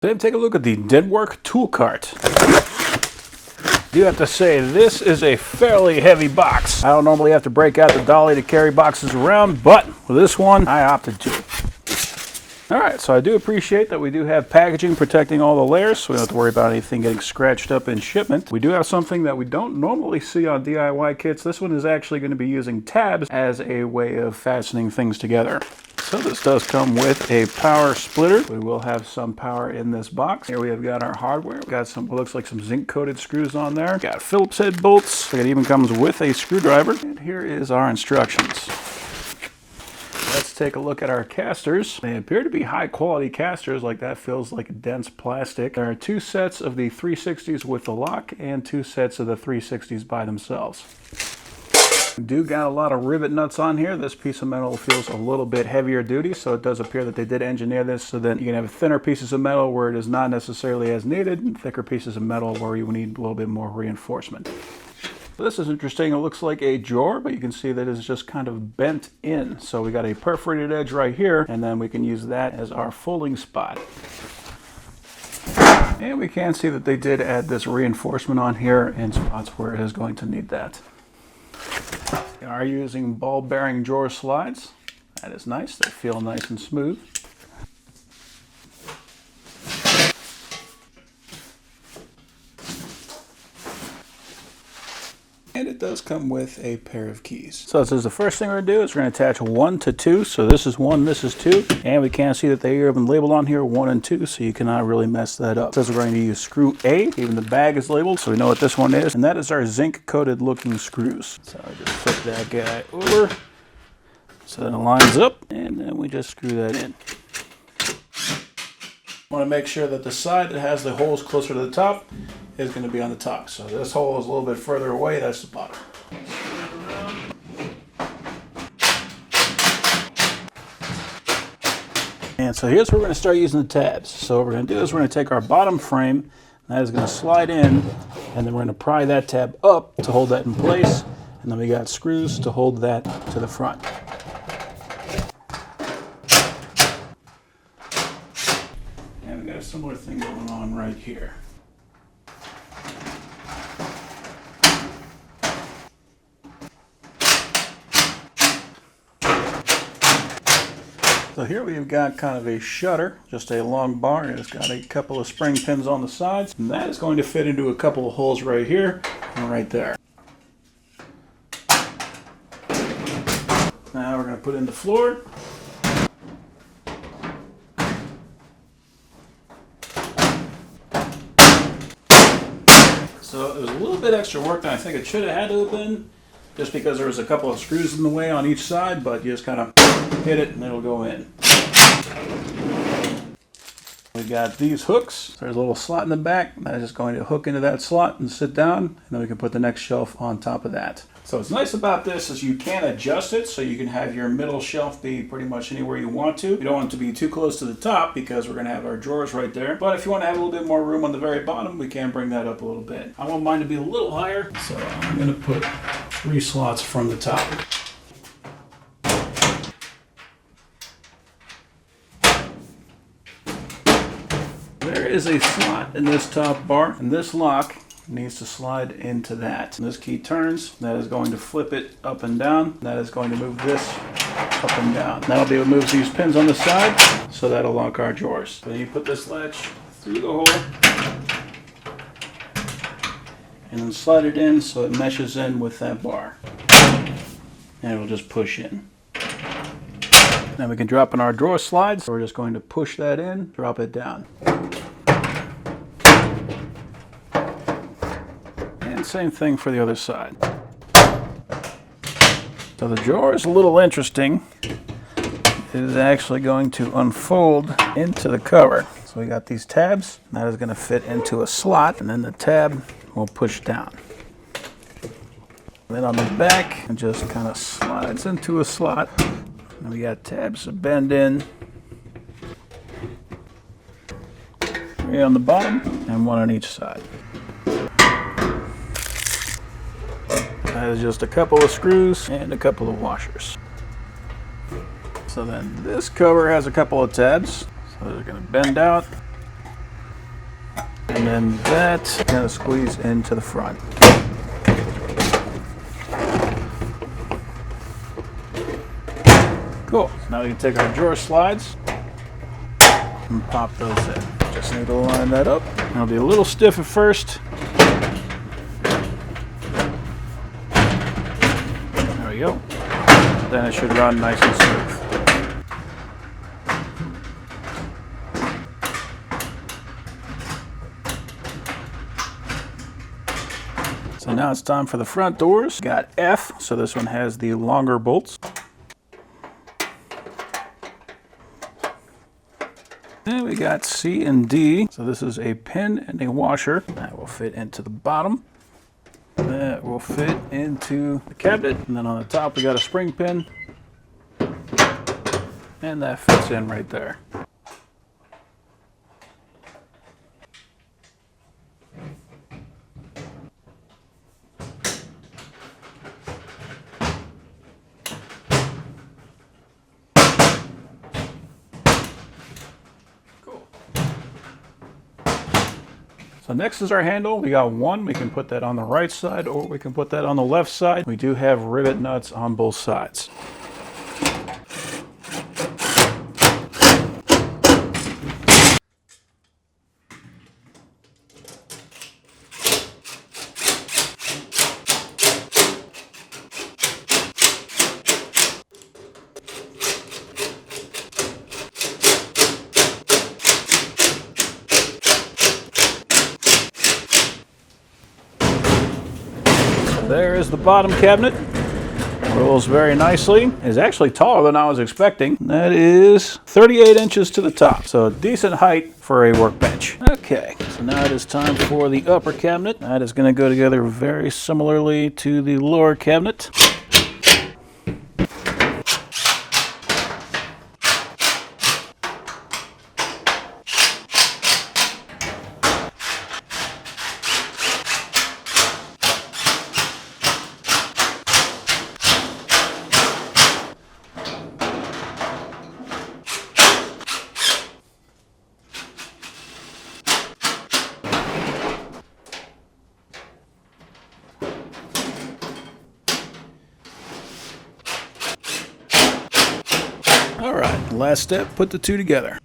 Then take a look at the Dinwork tool cart. I do have to say, this is a fairly heavy box. I don't normally have to break out the dolly to carry boxes around, but with this one, I opted to. Alright, so I do appreciate that we do have packaging protecting all the layers, so we don't have to worry about anything getting scratched up in shipment. We do have something that we don't normally see on DIY kits. This one is actually going to be using tabs as a way of fastening things together. So this does come with a power splitter. We will have some power in this box. Here we have got our hardware. We've got some, what looks like some zinc coated screws on there. We've got Phillips head bolts. It even comes with a screwdriver. And here is our instructions. Let's take a look at our casters. They appear to be high quality casters, like that feels like a dense plastic. There are 2 sets of the 360s with the lock and 2 sets of the 360s by themselves. We do got a lot of rivet nuts on here. This piece of metal feels a little bit heavier duty, so it does appear that they did engineer this so that you can have thinner pieces of metal where it is not necessarily as needed, and thicker pieces of metal where you need a little bit more reinforcement. This is interesting. It looks like a drawer, but you can see that it's just kind of bent in. So we got a perforated edge right here, and then we can use that as our folding spot. And we can see that they did add this reinforcement on here in spots where it is going to need that. We are using ball bearing drawer slides. That is nice. They feel nice and smooth. And it does come with a pair of keys. So this is the first thing we're going to do is we're going to attach 1 to 2. So this is 1, this is 2. And we can see that they have been labeled on here 1 and 2, so you cannot really mess that up. It says we're going to use screw A. Even the bag is labeled, so we know what this one is. And that is our zinc coated looking screws. So I just flip that guy over so that it lines up, and then we just screw that in. I want to make sure that the side that has the holes closer to the top is going to be on the top. So this hole is a little bit further away, that's the bottom. And so here's where we're going to start using the tabs. So what we're going to do is we're going to take our bottom frame, that is going to slide in, and then we're going to pry that tab up to hold that in place, and then we got screws to hold that to the front. And we got a similar thing going on right here. So here we've got kind of a shutter, just a long bar. It's got a couple of spring pins on the sides, and that is going to fit into a couple of holes right here and right there. Now we're going to put in the floor. So it was a little bit extra work than I think it should have had to have been, just because there was a couple of screws in the way on each side, but you just kind of hit it and it'll go in. We've got these hooks. There's a little slot in the back that is just going to hook into that slot and sit down, and then we can put the next shelf on top of that. So what's nice about this is you can adjust it so you can have your middle shelf be pretty much anywhere you want to. You don't want it to be too close to the top because we're going to have our drawers right there. But if you want to have a little bit more room on the very bottom, we can bring that up a little bit. I want mine to be a little higher, so I'm going to put 3 slots from the top. There is a slot in this top bar, and this lock needs to slide into that. When this key turns, that is going to flip it up and down. That is going to move this up and down. That'll be what moves these pins on the side, so that'll lock our drawers. Then you put this latch through the hole, and then slide it in so it meshes in with that bar. And it'll just push in. Then we can drop in our drawer slides. So we're just going to push that in, drop it down. And same thing for the other side. So the drawer is a little interesting. It is actually going to unfold into the cover. So we got these tabs. That is going to fit into a slot, and then the tab will push down. Then on the back, it just kind of slides into a slot. And we got tabs to bend in. 3 on the bottom and 1 on each side. That is just a couple of screws and a couple of washers. So then this cover has a couple of tabs. So they're going to bend out and then that kind of squeeze into the front. Cool. So now we can take our drawer slides and pop those in. Just need to line that up. It'll be a little stiff at first. There we go. Then it should run nice and smooth. So now it's time for the front doors. Got F, so this one has the longer bolts. And we got C and D. So this is a pin and a washer. That will fit into the bottom. That will fit into the cabinet. And then on the top we got a spring pin. And that fits in right there. So next is our handle. We got one. We can put that on the right side or we can put that on the left side. We do have rivet nuts on both sides. There is the bottom cabinet. Rolls very nicely. It's actually taller than I was expecting. That is 38 inches to the top, so a decent height for a workbench. Okay, so now it is time for the upper cabinet. That is going to go together very similarly to the lower cabinet. All right, last step, put the two together.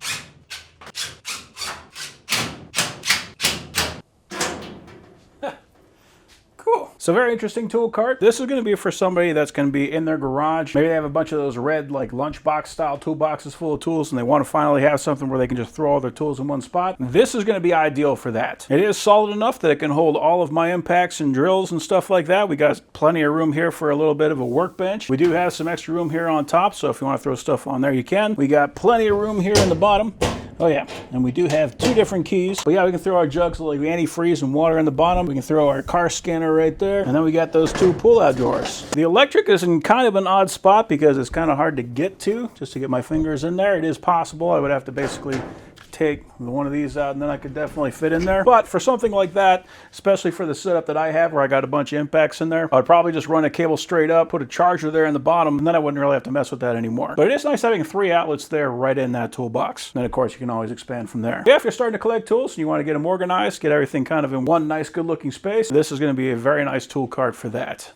Cool. So very interesting tool cart. This is going to be for somebody that's going to be in their garage. Maybe they have a bunch of those red like lunchbox style toolboxes full of tools and they want to finally have something where they can just throw all their tools in one spot. This is going to be ideal for that. It is solid enough that it can hold all of my impacts and drills and stuff like that. We got plenty of room here for a little bit of a workbench. We do have some extra room here on top, so if you want to throw stuff on there, you can. We got plenty of room here in the bottom. Oh yeah, and we do have two different keys. But yeah, we can throw our jugs like antifreeze and water in the bottom. We can throw our car scanner right there. And then we got those two pull-out drawers. The electric is in kind of an odd spot because it's kind of hard to get to, just to get my fingers in there. It is possible. I would have to basically take one of these out and then I could definitely fit in there. But for something like that, especially for the setup that I have where I got a bunch of impacts in there, I'd probably just run a cable straight up, put a charger there in the bottom, and then I wouldn't really have to mess with that anymore. But it is nice having 3 outlets there right in that toolbox. Then of course you can always expand from there. Yeah, if you're starting to collect tools and you want to get them organized, get everything kind of in one nice good looking space, this is going to be a very nice tool cart for that.